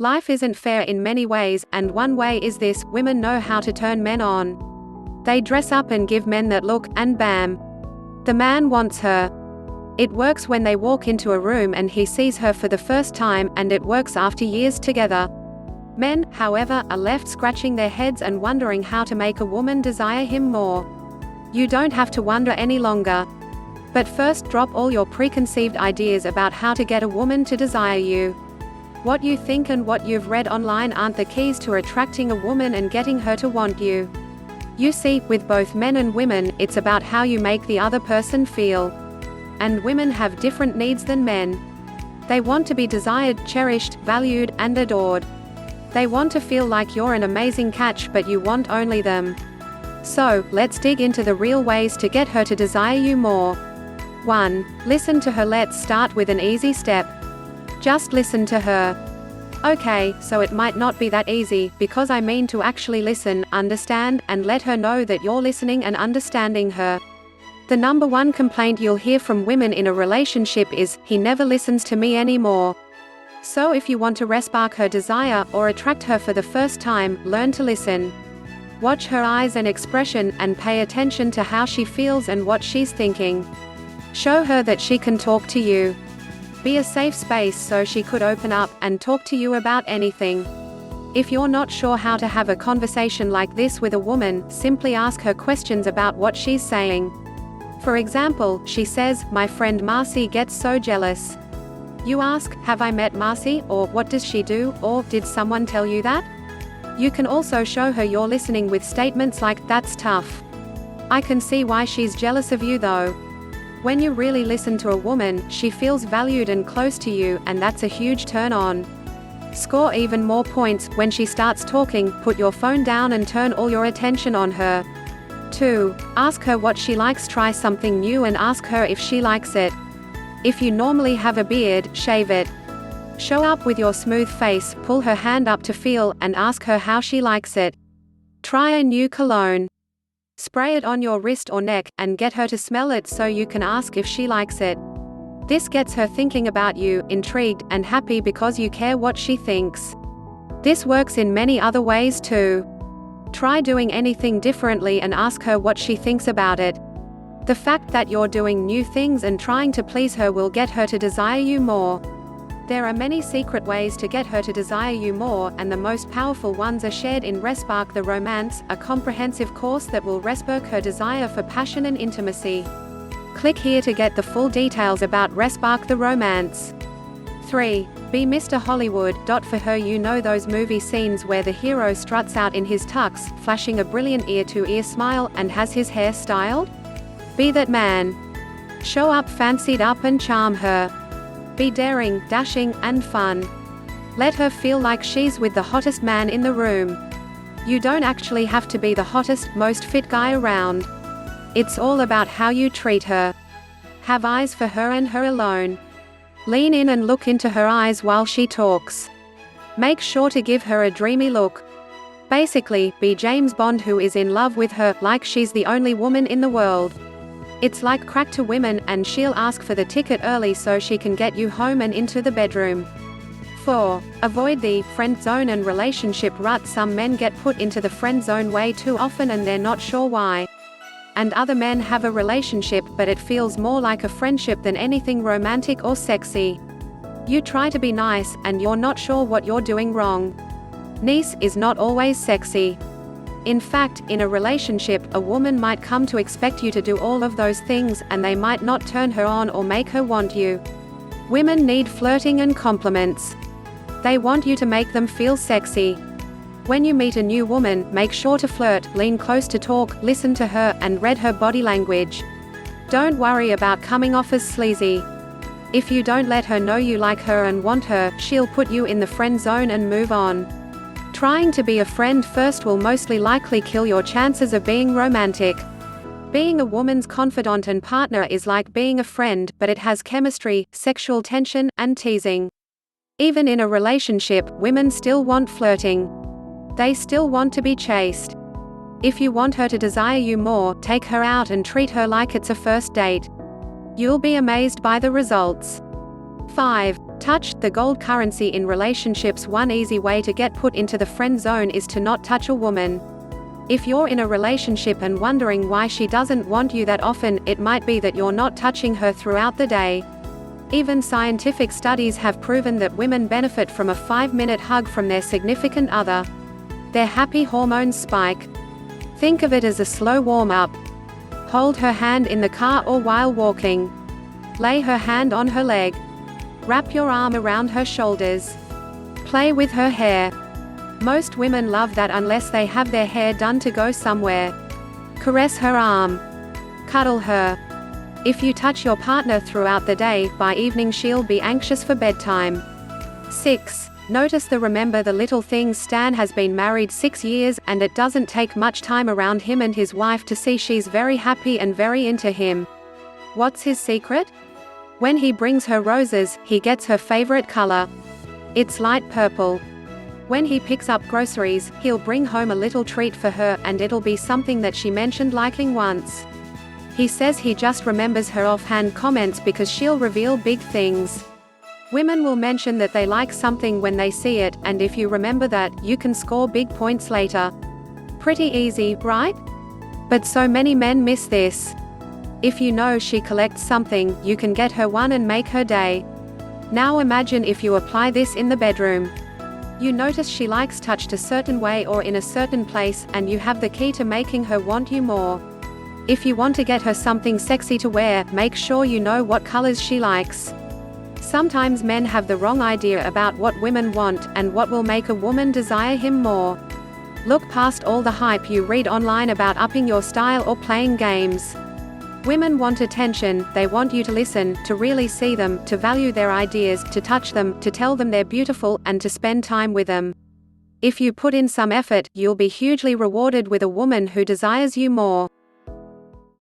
Life isn't fair in many ways, and one way is this: women know how to turn men on. They dress up and give men that look, and bam! The man wants her. It works when they walk into a room and he sees her for the first time, and it works after years together. Men, however, are left scratching their heads and wondering how to make a woman desire him more. You don't have to wonder any longer. But first, drop all your preconceived ideas about how to get a woman to desire you. What you think and what you've read online aren't the keys to attracting a woman and getting her to want you. You see, with both men and women, it's about how you make the other person feel. And women have different needs than men. They want to be desired, cherished, valued, and adored. They want to feel like you're an amazing catch, but you want only them. So, let's dig into the real ways to get her to desire you more. 1. Listen to her. Let's start with an easy step. Just listen to her. Okay, so it might not be that easy, because I mean to actually listen, understand, and let her know that you're listening and understanding her. The number one complaint you'll hear from women in a relationship is, "He never listens to me anymore." So if you want to respark her desire, or attract her for the first time, learn to listen. Watch her eyes and expression, and pay attention to how she feels and what she's thinking. Show her that she can talk to you. Be a safe space so she could open up, and talk to you about anything. If you're not sure how to have a conversation like this with a woman, simply ask her questions about what she's saying. For example, she says, "My friend Marcy gets so jealous." You ask, "Have I met Marcy?" or "What does she do?" or "Did someone tell you that?" You can also show her you're listening with statements like, "That's tough. I can see why she's jealous of you though." When you really listen to a woman, she feels valued and close to you, and that's a huge turn on. Score even more points. When she starts talking, put your phone down and turn all your attention on her. 2. Ask her what she likes. Try something new and ask her if she likes it. If you normally have a beard, shave it. Show up with your smooth face, pull her hand up to feel, and ask her how she likes it. Try a new cologne. Spray it on your wrist or neck, and get her to smell it so you can ask if she likes it. This gets her thinking about you, intrigued, and happy because you care what she thinks. This works in many other ways too. Try doing anything differently and ask her what she thinks about it. The fact that you're doing new things and trying to please her will get her to desire you more. There are many secret ways to get her to desire you more, and the most powerful ones are shared in Respark the Romance, a comprehensive course that will respark her desire for passion and intimacy. Click here to get the full details about Respark the Romance. 3. Be Mr. Hollywood. For her, you know those movie scenes where the hero struts out in his tux, flashing a brilliant ear-to-ear smile, and has his hair styled? Be that man. Show up fancied up and charm her. Be daring, dashing, and fun. Let her feel like she's with the hottest man in the room. You don't actually have to be the hottest, most fit guy around. It's all about how you treat her. Have eyes for her and her alone. Lean in and look into her eyes while she talks. Make sure to give her a dreamy look. Basically, be James Bond who is in love with her, like she's the only woman in the world. It's like crack to women, and she'll ask for the ticket early so she can get you home and into the bedroom. 4. Avoid the friend zone and relationship rut. Some men get put into the friend zone way too often and they're not sure why. And other men have a relationship, but it feels more like a friendship than anything romantic or sexy. You try to be nice, and you're not sure what you're doing wrong. Nice is not always sexy. In fact, in a relationship, a woman might come to expect you to do all of those things, and they might not turn her on or make her want you. Women need flirting and compliments. They want you to make them feel sexy. When you meet a new woman, make sure to flirt, lean close to talk, listen to her, and read her body language. Don't worry about coming off as sleazy. If you don't let her know you like her and want her, she'll put you in the friend zone and move on. Trying to be a friend first will mostly likely kill your chances of being romantic. Being a woman's confidant and partner is like being a friend, but it has chemistry, sexual tension, and teasing. Even in a relationship, women still want flirting. They still want to be chased. If you want her to desire you more, take her out and treat her like it's a first date. You'll be amazed by the results. 5. Touch, the gold currency in relationships. One easy way to get put into the friend zone is to not touch a woman. If you're in a relationship and wondering why she doesn't want you that often, it might be that you're not touching her throughout the day. Even scientific studies have proven that women benefit from a 5-minute hug from their significant other. Their happy hormones spike. Think of it as a slow warm-up. Hold her hand in the car or while walking. Lay her hand on her leg. Wrap your arm around her shoulders. Play with her hair. Most women love that unless they have their hair done to go somewhere. Caress her arm. Cuddle her. If you touch your partner throughout the day, by evening she'll be anxious for bedtime. 6. Notice the remember the little things. Stan has been married 6 years, and it doesn't take much time around him and his wife to see she's very happy and very into him. What's his secret? When he brings her roses, he gets her favorite color. It's light purple. When he picks up groceries, he'll bring home a little treat for her, and it'll be something that she mentioned liking once. He says he just remembers her offhand comments because she'll reveal big things. Women will mention that they like something when they see it, and if you remember that, you can score big points later. Pretty easy, right? But so many men miss this. If you know she collects something, you can get her one and make her day. Now imagine if you apply this in the bedroom. You notice she likes touched a certain way or in a certain place, and you have the key to making her want you more. If you want to get her something sexy to wear, make sure you know what colors she likes. Sometimes men have the wrong idea about what women want, and what will make a woman desire him more. Look past all the hype you read online about upping your style or playing games. Women want attention, they want you to listen, to really see them, to value their ideas, to touch them, to tell them they're beautiful, and to spend time with them. If you put in some effort, you'll be hugely rewarded with a woman who desires you more.